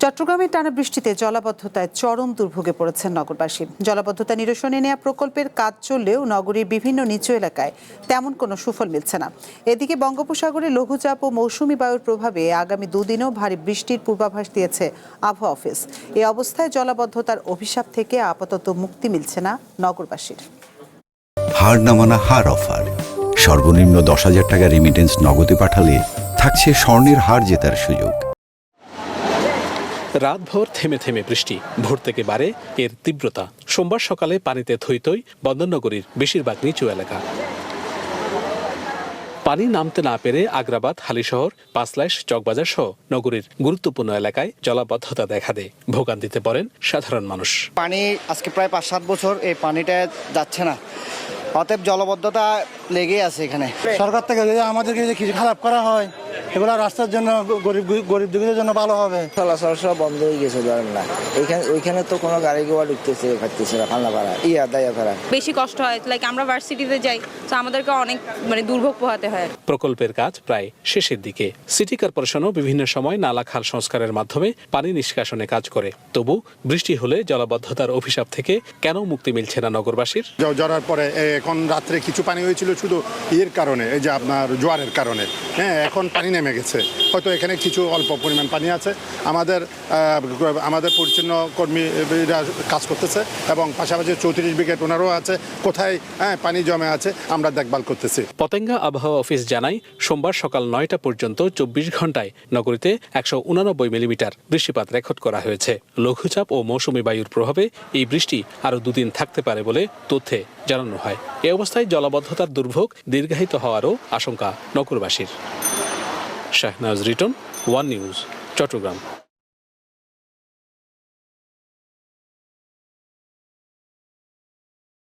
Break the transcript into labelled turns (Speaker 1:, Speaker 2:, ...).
Speaker 1: চট্টগ্রামে টানা বৃষ্টিতে জলাবদ্ধতায় চরম দুর্ভোগে পড়েছেন নগরবাসী। জলাবদ্ধতা নিরসনে নেওয়া প্রকল্পের কাজ চললেও নগরীর বিভিন্ন নিচু এলাকায় তেমন কোনো সুফল মিলছে না। এদিকে বঙ্গোপসাগরে লঘুচাপ ও মৌসুমী বায়ুর প্রভাবে আগামী দুদিনও ভারী বৃষ্টির পূর্বাভাস দিয়েছে আবহাওয়া অফিস। এই অবস্থায় জলাবদ্ধতার অভিশাপ থেকে আপাতত মুক্তি মিলছে না নগরবাসীর।
Speaker 2: হার না মানা হার অফার। সর্বনিম্ন 10,000 টাকা রেমিটেন্স নগদে পাঠালে থাকছে স্বর্ণের হার জেতার সুযোগ।
Speaker 3: রাতভর থেমে থেমে বৃষ্টি, ভোর থেকে বাড়ে এর তীব্রতা। সোমবার সকালে পানিতে থই থই বন্দরনগরীর বেশিরভাগ নিচু এলাকা। পানি নামতে না পেরে আগ্রাবাদ, হালিশহর, পাঁচলাইশ, চকবাজার সহ নগরীর গুরুত্বপূর্ণ এলাকায় জলাবদ্ধতা দেখা দেয়। ভোগান্তিতে পড়েন সাধারণ মানুষ।
Speaker 4: পানি আজকে প্রায় 5-7 বছর এই পানিটা যাচ্ছে না, অতএব জলাবদ্ধতা লেগেই আছে এখানে।
Speaker 5: সরকার থেকে যদি আমাদেরকে যদি কিছু খারাপ করা হয়, এগুলো রাস্তার জন্য গরিব দুঃখীদের জন্য ভালো হবে।
Speaker 6: চলাচল সব বন্ধ হয়ে গেছে, ধরেন না ওইখানে তো কোনো গাড়ি ঘোড়া ঢুকতেছে খাচ্ছে না, ফাল্লা ভাড়া দায়া ভাড়া
Speaker 7: বেশি কষ্ট হয়। লাইক আমরা ভার্সিটিতে যাই, তো আমাদেরকে অনেক দুর্ভোগ পোহাতে হয়।
Speaker 3: প্রকল্পের কাজ প্রায় শেষের দিকে। সিটি কর্পোরেশনও বিভিন্ন সময় নালা খাল সংস্কারের মাধ্যমে পানি নিষ্কাশনে কাজ করে। তবু বৃষ্টি হলে জলাবদ্ধতার অভিশাপ থেকে কেন মুক্তি মিলছে না নগরবাসীর?
Speaker 8: ঝড়ার পরে এখন রাত্রে কিছু পানি হয়েছিল শুধু এর কারণে, এই যে আপনার জোয়ারের কারণে। হ্যাঁ, এখন পানি নেমে গেছে, হয়তো এখানে কিছু অল্প পরিমাণ পানি আছে। আমাদের পরিচ্ছন্ন কর্মীরা কাজ করতেছে এবং পাশাপাশি 34 ব্রিগেড ওনারও আছে। কোথায় পানি জমে আছে আমরা দেখভাল করতেছি।
Speaker 3: পতেঙ্গা আবহাওয়া অফিস জানায়, সোমবার সকাল 9টা পর্যন্ত 24 ঘন্টায় নগরীতে 189 মিলিমিটার বৃষ্টিপাত রেকর্ড করা হয়েছে। লঘুচাপ ও মৌসুমী বায়ুর প্রভাবে এই বৃষ্টি আরও দুদিন থাকতে পারে বলে তথ্যে জানানো হয়। এ অবস্থায় জলাবদ্ধতার দুর্ভোগ দীর্ঘায়িত হওয়ারও আশঙ্কা নগরবাসীর। Shahnaz Riton, one news, Chittagong.